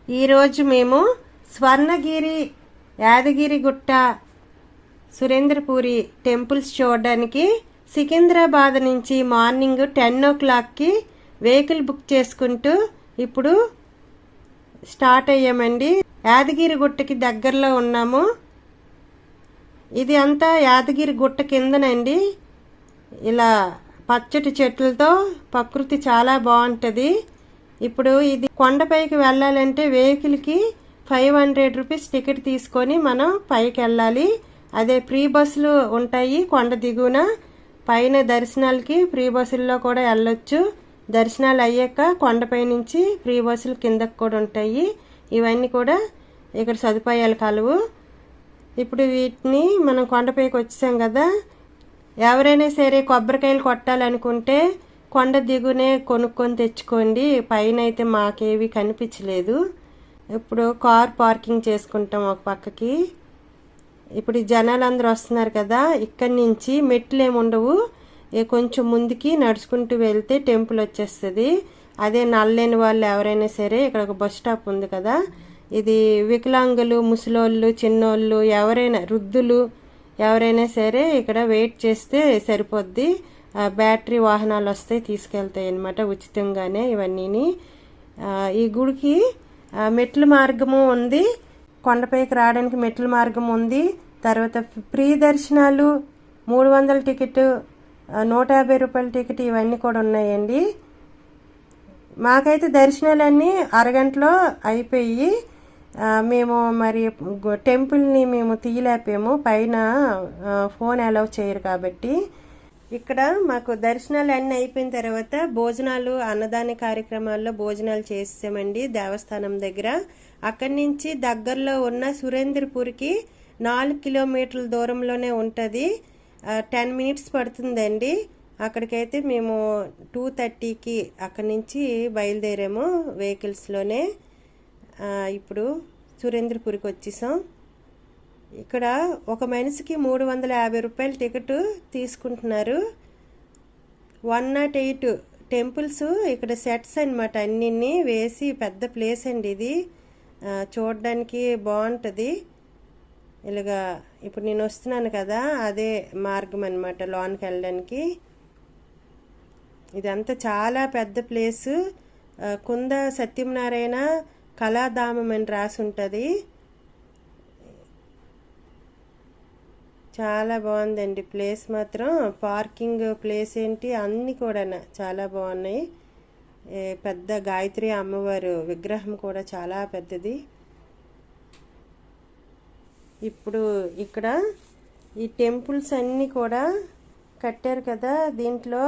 ఈరోజు మేము స్వర్ణగిరి, యాదగిరిగుట్ట, సురేంద్రపురి టెంపుల్స్ చూడడానికి సికింద్రాబాద్ నుంచి మార్నింగ్ 10 o'clockకి వెహికల్ బుక్ చేసుకుంటూ ఇప్పుడు స్టార్ట్ అయ్యామండి. యాదగిరిగుట్టకి దగ్గరలో ఉన్నాము. ఇది అంతా యాదగిరిగుట్ట కిందనండి. ఇలా పచ్చటి చెట్లతో ప్రకృతి చాలా బాగుంటుంది. ఇప్పుడు ఇది కొండపైకి వెళ్ళాలంటే వెహికల్కి 500 రూపీస్ టికెట్ తీసుకొని మనం పైకి వెళ్ళాలి. అదే ఫ్రీ బస్సులు ఉంటాయి కొండ దిగువన. పైన దర్శనాలకి ఫ్రీ బస్సుల్లో కూడా వెళ్ళొచ్చు. దర్శనాలు అయ్యాక కొండపై నుంచి ఫ్రీ బస్సులు కిందకు కూడా ఉంటాయి. ఇవన్నీ కూడా ఇక్కడ సదుపాయాలు కలవు. ఇప్పుడు వీటిని మనం కొండపైకి వచ్చాం కదా, ఎవరైనా సరే కొబ్బరికాయలు కొట్టాలనుకుంటే కొండ దిగునే కొనుక్కొని తెచ్చుకోండి. పైన అయితే మాకేవి కనిపించలేదు. ఇప్పుడు కార్ పార్కింగ్ చేసుకుంటాం ఒక పక్కకి. ఇప్పుడు జనాలు అందరూ వస్తున్నారు కదా, ఇక్కడి నుంచి మెట్లు ఏమి ఉండవు. కొంచెం ముందుకి నడుచుకుంటూ వెళ్తే టెంపుల్ వచ్చేస్తుంది. అదే నల్లేని వాళ్ళు ఎవరైనా సరే ఇక్కడ ఒక బస్ స్టాప్ ఉంది కదా, ఇది వికలాంగులు, ముసలోళ్ళు, చిన్నోళ్ళు, ఎవరైనా వృద్ధులు ఎవరైనా సరే ఇక్కడ వెయిట్ చేస్తే సరిపోద్ది. బ్యాటరీ వాహనాలు వస్తాయి, తీసుకెళ్తాయి అన్నమాట ఉచితంగానే ఇవన్నీని. ఈ గుడికి మెట్ల మార్గము ఉంది. కొండపైకి రావడానికి మెట్ల మార్గం ఉంది. తర్వాత ఫ్రీ దర్శనాలు, 300 టికెట్, 150 రూపాయల టికెట్, ఇవన్నీ కూడా ఉన్నాయండి. మాకైతే దర్శనాలన్నీ అరగంటలో అయిపోయి మేము మరి టెంపుల్ని మేము తీయలేపాము, పైన ఫోన్ అలౌ చేయరు కాబట్టి. ఇక్కడ మాకు దర్శనాలు అన్నీ అయిపోయిన తర్వాత భోజనాలు, అన్నదాన కార్యక్రమాల్లో భోజనాలు చేసామండి దేవస్థానం దగ్గర. అక్కడి నుంచి దగ్గరలో ఉన్న సురేంద్రపూర్కి 4 కిలోమీటర్ల దూరంలోనే ఉంటుంది. 10 మినిట్స్ పడుతుందండి. అక్కడికైతే మేము 2:30కి అక్కడి నుంచి బయలుదేరాము వెహికల్స్లోనే. ఇప్పుడు సురేంద్రపూర్కి వచ్చేసాం. ఇక్కడ ఒక మనిషికి 350 రూపాయల టికెట్ తీసుకుంటున్నారు. 108 టెంపుల్స్ ఇక్కడ సెట్స్ అనమాట, అన్నిన్ని వేసి పెద్ద ప్లేస్ అండి ఇది. చూడడానికి బాగుంటుంది. ఇలాగా ఇప్పుడు నేను వస్తున్నాను కదా, అదే మార్గం అనమాట లోనికి వెళ్ళడానికి. ఇదంతా చాలా పెద్ద ప్లేసు. కుంద సత్యనారాయణ కళాధామం అని రాసి ఉంటుంది. చాలా బాగుందండి ప్లేస్ మాత్రం. పార్కింగ్ ప్లేస్ ఏంటి అన్నీ కూడా చాలా బాగున్నాయి. పెద్ద గాయత్రి అమ్మవారు విగ్రహం కూడా చాలా పెద్దది. ఇప్పుడు ఇక్కడ ఈ టెంపుల్స్ అన్నీ కూడా కట్టారు కదా, దీంట్లో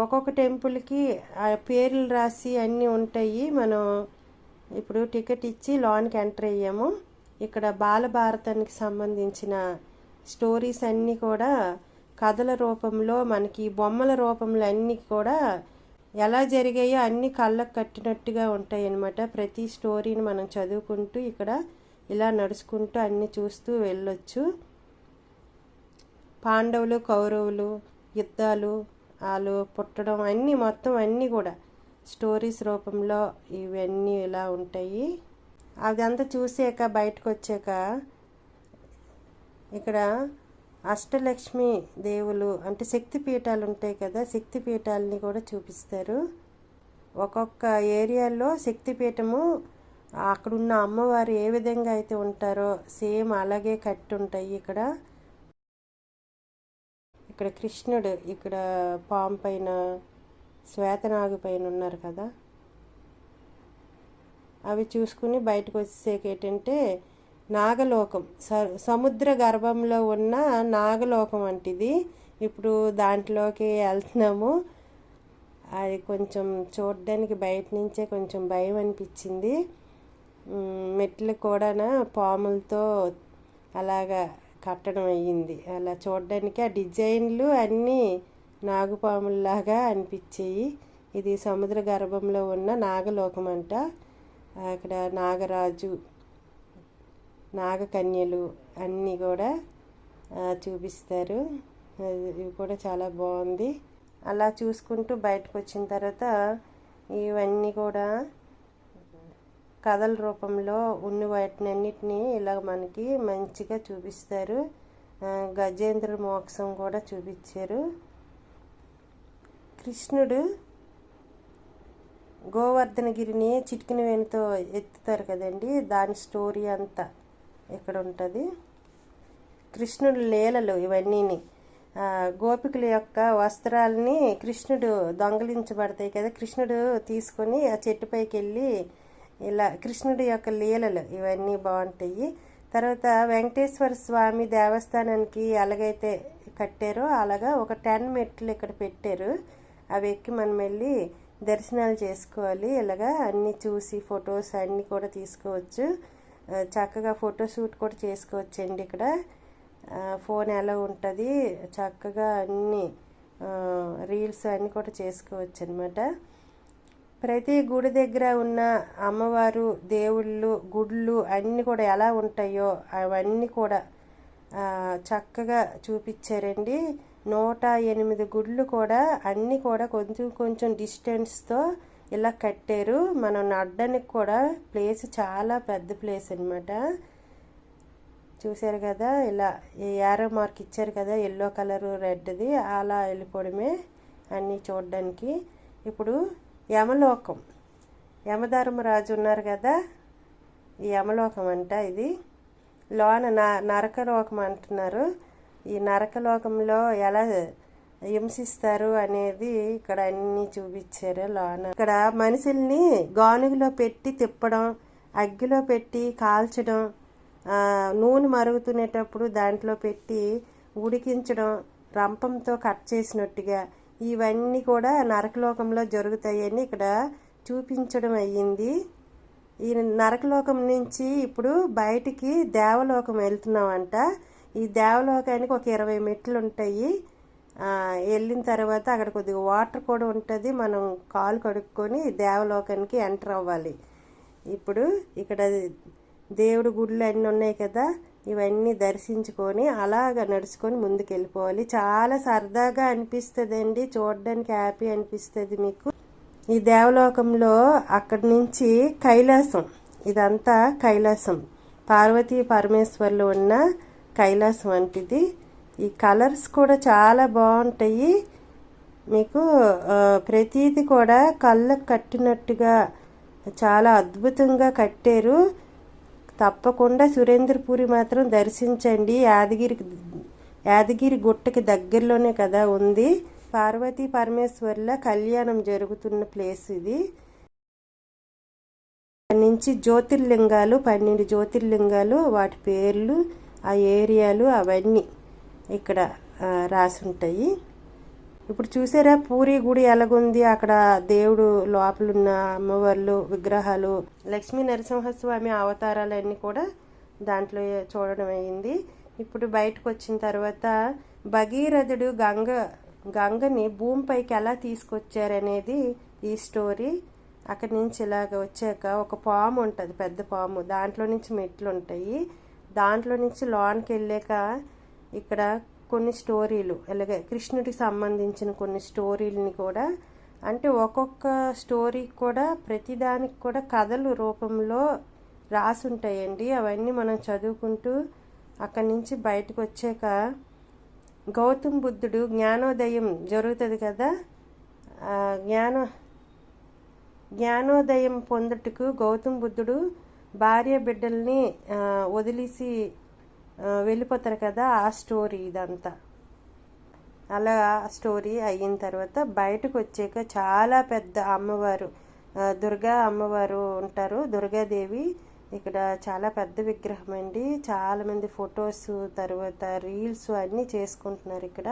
ఒక్కొక్క టెంపుల్కి పేర్లు రాసి అన్నీ ఉంటాయి. మనం ఇప్పుడు టికెట్ ఇచ్చి లోనికి ఎంటర్ అయ్యాము. ఇక్కడ బాలభారతానికి సంబంధించిన స్టోరీస్ అన్నీ కూడా కథల రూపంలో, మనకి బొమ్మల రూపంలో అన్నీ కూడా ఎలా జరిగాయో అన్నీ కళ్ళకు కట్టినట్టుగా ఉంటాయి అన్నమాట. ప్రతి స్టోరీని మనం చదువుకుంటూ ఇక్కడ ఇలా నడుచుకుంటూ అన్నీ చూస్తూ వెళ్ళొచ్చు. పాండవులు, కౌరవులు, యుద్ధాలు, వాళ్ళు పుట్టడం అన్నీ మొత్తం అన్నీ కూడా స్టోరీస్ రూపంలో ఇవన్నీ ఇలా ఉంటాయి. అదంతా చూసాక బయటకు వచ్చాక ఇక్కడ అష్టలక్ష్మి దేవులు అంటే శక్తి పీఠాలు ఉంటాయి కదా, శక్తి పీఠాలని కూడా చూపిస్తారు. ఒక్కొక్క ఏరియాలో శక్తిపీఠము అక్కడున్న అమ్మవారు ఏ విధంగా అయితే ఉంటారో సేమ్ అలాగే కట్టి ఉంటాయి. ఇక్కడ కృష్ణుడు ఇక్కడ పాము పైన, శ్వేతనాగు పైన ఉన్నారు కదా, అవి చూసుకుని బయటకు వచ్చేసాక ఏంటంటే నాగలోకం, సముద్ర గర్భంలో ఉన్న నాగలోకం అంటిది. ఇప్పుడు దాంట్లోకి వెళ్తున్నాము. అది కొంచెం చూడడానికి బయట నుంచే కొంచెం భయం అనిపించింది. మెట్లు కూడా పాములతో అలాగా కట్టడం అయ్యింది. అలా చూడడానికి ఆ డిజైన్లు అన్నీ నాగుపాముల్లాగా అనిపించాయి. ఇది సముద్ర గర్భంలో ఉన్న నాగలోకం అంట. అక్కడ నాగరాజు, నాగకన్యలు అన్నీ కూడా చూపిస్తారు. ఇవి కూడా చాలా బాగుంది. అలా చూసుకుంటూ బయటకు వచ్చిన తర్వాత ఇవన్నీ కూడా కథల రూపంలో ఉన్న వాటిని అన్నిటినీ ఇలా మనకి మంచిగా చూపిస్తారు. గజేంద్ర మోక్షం కూడా చూపించారు. కృష్ణుడు గోవర్ధనగిరిని చిటికిన వేణితో ఎత్తుతారు కదండి, దాని స్టోరీ అంతా ఇక్కడ ఉంటుంది. కృష్ణుడు లీలలు ఇవన్నీని. గోపికల యొక్క వస్త్రాలని కృష్ణుడు దొంగలించబడతాయి కదా, కృష్ణుడు తీసుకొని ఆ చెట్టుపైకి వెళ్ళి ఇలా కృష్ణుడి యొక్క లీలలు ఇవన్నీ బాగుంటాయి. తర్వాత వెంకటేశ్వర స్వామి దేవస్థానానికి ఎలాగైతే కట్టారో అలాగా ఒక 10 మెట్లు ఇక్కడ పెట్టారు. అవి ఎక్కి మనం వెళ్ళి దర్శనాలు చేసుకోవాలి. ఇలాగా అన్నీ చూసి ఫొటోస్ అన్నీ కూడా తీసుకోవచ్చు. చక్కగా ఫోటోషూట్ కూడా చేసుకోవచ్చండి. ఇక్కడ ఫోన్ ఎలా ఉంటుంది, చక్కగా అన్నీ రీల్స్ అన్నీ కూడా చేసుకోవచ్చు అనమాట. ప్రతి గుడి దగ్గర ఉన్న అమ్మవారు, దేవుళ్ళు, గుళ్ళు అన్నీ కూడా ఎలా ఉంటాయో అవన్నీ కూడా చక్కగా చూపించారండి. 108 గుళ్ళు కూడా అన్నీ కూడా కొంచెం కొంచెం డిస్టెన్స్తో ఇలా కట్టారు. మనం నడడానికి కూడా ప్లేస్ చాలా పెద్ద ప్లేస్ అనమాట. చూసారు కదా, ఇలా యారో మార్క్ ఇచ్చారు కదా, ఎల్లో కలరు రెడ్ది, అలా వెళ్ళిపోవడమే అన్నీ చూడడానికి. ఇప్పుడు యమలోకం, యమధర్మరాజు ఉన్నారు కదా, ఈ యమలోకం అంట. ఇది లోన నరకలోకం అంటున్నారు. ఈ నరకలోకంలో ఎలా హింసిస్తారు అనేది ఇక్కడ అన్నీ చూపించారు లోన. ఇక్కడ మనుషుల్ని గానుగులో పెట్టి తిప్పడం, అగ్గిలో పెట్టి కాల్చడం, నూనె మరుగుతునేటప్పుడు దాంట్లో పెట్టి ఉడికించడం, రంపంతో కట్ చేసినట్టుగా ఇవన్నీ కూడా నరకలోకంలో జరుగుతాయని ఇక్కడ చూపించడం అయ్యింది. ఈ నరకలోకం నుంచి ఇప్పుడు బయటికి దేవలోకం వెళ్తున్నామంట. ఈ దేవలోకానికి ఒక 20 మెట్లు ఉంటాయి. వెళ్ళిన తర్వాత అక్కడ కొద్దిగా వాటర్ కూడా ఉంటుంది. మనం కాలు కడుక్కొని దేవలోకానికి ఎంటర్ అవ్వాలి. ఇప్పుడు ఇక్కడ దేవుడి గుళ్ళు అన్నీ ఉన్నాయి కదా, ఇవన్నీ దర్శించుకొని అలాగ నడుచుకొని ముందుకు వెళ్ళిపోవాలి. చాలా సరదాగా అనిపిస్తుంది అండి, చూడడానికి హ్యాపీ అనిపిస్తుంది మీకు. ఈ దేవలోకంలో అక్కడి నుంచి కైలాసం, ఇదంతా కైలాసం, పార్వతీ పరమేశ్వర్లు ఉన్న కైలాసం వంటిది. ఈ కలర్స్ కూడా చాలా బాగుంటాయి. మీకు ప్రతీది కూడా కళ్ళకు కట్టినట్టుగా చాలా అద్భుతంగా కట్టారు. తప్పకుండా సురేంద్రపురి మాత్రం దర్శించండి. యాదగిరి గుట్టకి దగ్గరలోనే కదా ఉంది. పార్వతీ పరమేశ్వర్ల కళ్యాణం జరుగుతున్న ప్లేస్ ఇది. నుంచి జ్యోతిర్లింగాలు, 12 జ్యోతిర్లింగాలు, వాటి పేర్లు, ఆ ఏరియాలు అవన్నీ ఇక్కడ రాసి ఉంటాయి. ఇప్పుడు చూసారా పూరి గుడి ఎలాగుంది, అక్కడ దేవుడు లోపలున్న అమ్మవార్లు విగ్రహాలు, లక్ష్మీ నరసింహస్వామి అవతారాలన్నీ కూడా దాంట్లో చూడడం అయింది. ఇప్పుడు బయటకు వచ్చిన తర్వాత భగీరథుడు గంగని భూమిపైకి ఎలా తీసుకొచ్చారనేది ఈ స్టోరీ. అక్కడి నుంచి ఇలాగ వచ్చాక ఒక పాము ఉంటుంది, పెద్ద పాము, దాంట్లో నుంచి మెట్లు ఉంటాయి. దాంట్లో నుంచి లోనికి వెళ్ళాక ఇక్కడ కొన్ని స్టోరీలు, అలాగే కృష్ణుడికి సంబంధించిన కొన్ని స్టోరీలని కూడా, అంటే ఒక్కొక్క స్టోరీకి కూడా ప్రతిదానికి కూడా కథలు రూపంలో రాసి ఉంటాయండి. అవన్నీ మనం చదువుకుంటూ అక్కడి నుంచి బయటకు వచ్చాక గౌతమ్ బుద్ధుడు జ్ఞానోదయం జరుగుతుంది కదా, జ్ఞానోదయం పొందుటకు గౌతమ్ బుద్ధుడు భార్య బిడ్డల్ని వదిలేసి వెళ్ళిపోతారు కదా, ఆ స్టోరీ ఇదంతా. అలా స్టోరీ అయిన తర్వాత బయటకు వచ్చాక చాలా పెద్ద అమ్మవారు, దుర్గా అమ్మవారు ఉంటారు, దుర్గాదేవి. ఇక్కడ చాలా పెద్ద విగ్రహం అండి. చాలామంది ఫొటోస్ తర్వాత రీల్స్ అన్నీ చేసుకుంటున్నారు. ఇక్కడ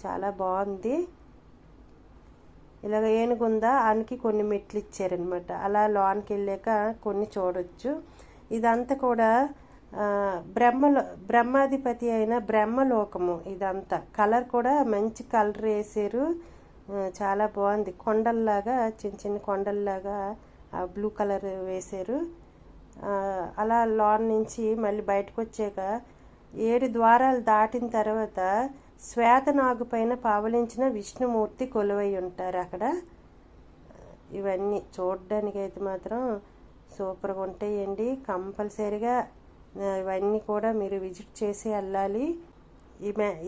చాలా బాగుంది. ఇలాగ ఏనుగుందా అనికి కొన్ని మెట్లు ఇచ్చారనమాట. అలా లోనికి వెళ్ళాక కొన్ని చూడొచ్చు. ఇదంతా కూడా బ్రహ్మాధిపతి అయిన బ్రహ్మలోకము. ఇదంతా కలర్ కూడా మంచి కలర్ వేసారు, చాలా బాగుంది. కొండల్లాగా, చిన్న చిన్న కొండల్లాగా బ్లూ కలర్ వేసారు. అలా లోన్ నుంచి మళ్ళీ బయటకు వచ్చాక 7 ద్వారాలు దాటిన తర్వాత శ్వేతనాగు పైన పవలించిన విష్ణుమూర్తి కొలువై ఉంటారు అక్కడ. ఇవన్నీ చూడడానికి అయితే మాత్రం సూపర్గా ఉంటాయండి. కంపల్సరీగా ఇవన్నీ కూడా మీరు విజిట్ చేసి వెళ్ళాలి.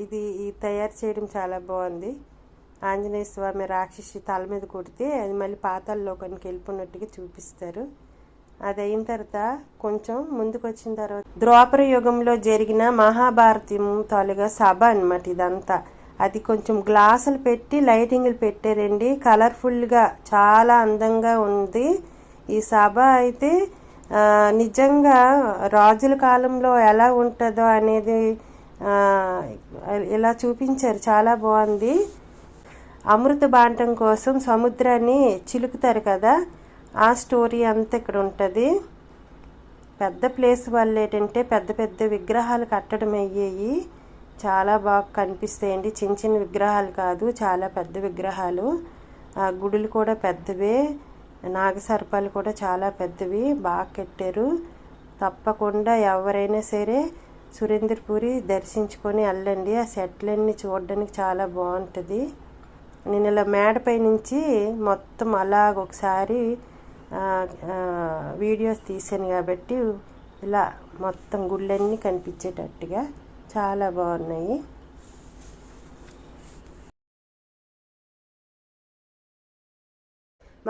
ఇది తయారు చేయడం చాలా బాగుంది. ఆంజనేయ స్వామి రాక్షసి తల మీద కొడితే అది మళ్ళీ పాతాళలోకానికి వెళ్ళిపోయినట్టుగా చూపిస్తారు. అది అయిన తర్వాత కొంచెం ముందుకు వచ్చిన తర్వాత ద్వాపర యుగంలో జరిగిన మహాభారతం తాలూగా సభ అన్నమాట ఇదంతా. అది కొంచెం గ్లాసులు పెట్టి లైటింగ్లు పెట్టారండి. కలర్ఫుల్గా చాలా అందంగా ఉంది ఈ సభ. అయితే నిజంగా రాజుల కాలంలో ఎలా ఉంటుందో అనేది ఇలా చూపించారు. చాలా బాగుంది. అమృత బాంటం కోసం సముద్రాన్ని చిలుకుతారు కదా, ఆ స్టోరీ అంతా ఇక్కడ ఉంటుంది. పెద్ద ప్లేస్ వల్ల ఏంటంటే పెద్ద పెద్ద విగ్రహాలు కట్టడం అయ్యాయి. చాలా బాగా కనిపిస్తాయండి. చిన్న చిన్న విగ్రహాలు కాదు, చాలా పెద్ద విగ్రహాలు. ఆ గుడులు కూడా పెద్దవే, నాగసర్పాలు కూడా చాలా పెద్దవి, బాగా కట్టారు. తప్పకుండా ఎవరైనా సరే సురేంద్రపురి దర్శించుకొని వెళ్ళండి. ఆ సెట్లన్నీ చూడడానికి చాలా బాగుంటుంది. నేను ఇలా మేడపై నుంచి మొత్తం అలాగ ఒకసారి వీడియోస్ తీసాను కాబట్టి ఇలా మొత్తం గుళ్ళన్నీ కనిపించేటట్టుగా చాలా బాగున్నాయి.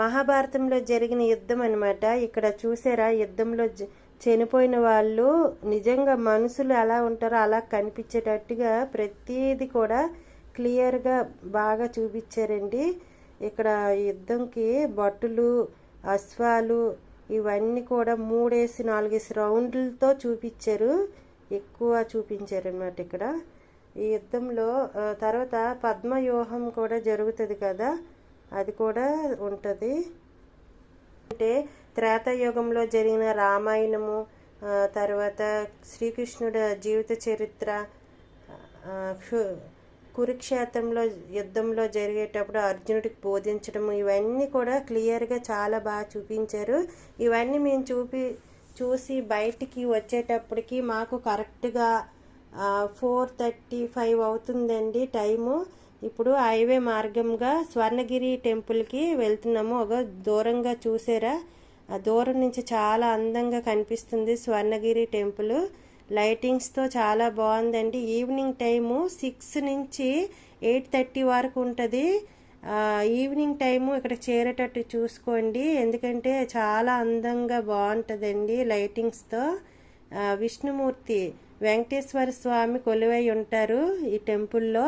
మహాభారతంలో జరిగిన యుద్ధం అనమాట. ఇక్కడ చూసారా, యుద్ధంలో చనిపోయిన వాళ్ళు నిజంగా మనుషులు ఎలా ఉంటారో అలా కనిపించేటట్టుగా ప్రతిదీ కూడా క్లియర్గా బాగా చూపించారండి. ఇక్కడ యుద్ధంకి భటులు, అశ్వాలు ఇవన్నీ కూడా 3-4 రౌండ్లతో చూపించారు. ఎక్కువ చూపించారు అన్నమాట ఇక్కడ ఈ యుద్ధంలో. తర్వాత పద్మవ్యూహం కూడా జరుగుతుంది కదా, అది కూడా ఉంటుంది. అంటే త్రేతాయుగంలో జరిగిన రామాయణము, తర్వాత శ్రీకృష్ణుడి జీవిత చరిత్ర, కురుక్షేత్రంలో యుద్ధంలో జరిగేటప్పుడు అర్జునుడికి బోధించడం, ఇవన్నీ కూడా క్లియర్గా చాలా బాగా చూపించారు. ఇవన్నీ మేము చూసి బయటికి వచ్చేటప్పటికి మాకు కరెక్ట్గా 4:35 అవుతుందండి టైము. ఇప్పుడు హైవే మార్గంగా స్వర్ణగిరి టెంపుల్కి వెళ్తున్నాము. ఒక దూరంగా చూసారా, ఆ దూరం నుంచి చాలా అందంగా కనిపిస్తుంది స్వర్ణగిరి టెంపుల్. లైటింగ్స్తో చాలా బాగుందండి. ఈవినింగ్ టైము 6 నుంచి 8:30 వరకు ఉంటుంది. ఈవినింగ్ టైము ఇక్కడ చేరేటట్టు చూసుకోండి, ఎందుకంటే చాలా అందంగా బాగుంటుందండి లైటింగ్స్తో. విష్ణుమూర్తి వెంకటేశ్వర స్వామి కొలువై ఉంటారు ఈ టెంపుల్లో.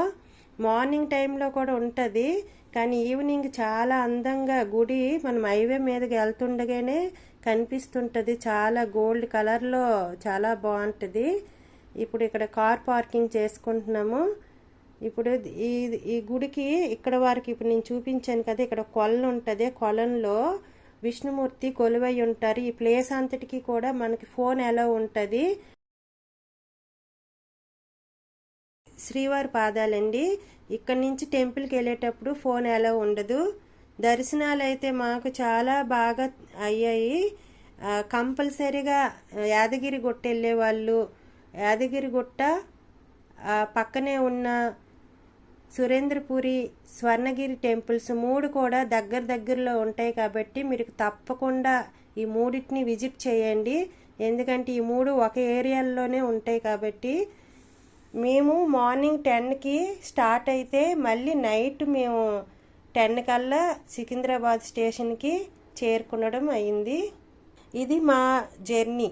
మార్నింగ్ టైంలో కూడా ఉంటుంది, కానీ ఈవినింగ్ చాలా అందంగా గుడి మనం హైవే మీదకి వెళ్తుండగానే కనిపిస్తుంటుంది. చాలా గోల్డ్ కలర్లో చాలా బాగుంటుంది. ఇప్పుడు ఇక్కడ కార్ పార్కింగ్ చేసుకుంటున్నాము. ఇప్పుడు ఈ గుడికి ఇక్కడ వరకు ఇప్పుడు నేను చూపించాను కదా, ఇక్కడ కొలను ఉంటుంది. కొలంలో విష్ణుమూర్తి కొలువై ఉంటారు. ఈ ప్లేస్ అంతటికి కూడా మనకి ఫోన్ ఎలా ఉంటుంది. శ్రీవారి పాదాలండి. ఇక్కడి నుంచి టెంపుల్కి వెళ్ళేటప్పుడు ఫోన్ ఎలా ఉండదు. దర్శనాలు అయితే మాకు చాలా బాగా అయ్యాయి. కంపల్సరీగా యాదగిరి గుట్ట వెళ్ళే వాళ్ళు యాదగిరి గుట్ట పక్కనే ఉన్న సురేంద్రపురి, స్వర్ణగిరి టెంపుల్స్ 3 కూడా దగ్గరలో ఉంటాయి కాబట్టి మీరు తప్పకుండా ఈ 3టిని విజిట్ చేయండి. ఎందుకంటే ఈ 3 ఒక ఏరియాలోనే ఉంటాయి కాబట్టి. మేము మార్నింగ్ 10కి స్టార్ట్ అయితే మళ్ళీ నైట్ మేము 10 కల్లా సికింద్రాబాద్ స్టేషన్కి చేరుకునడం అయింది. ఇది మా జర్నీ.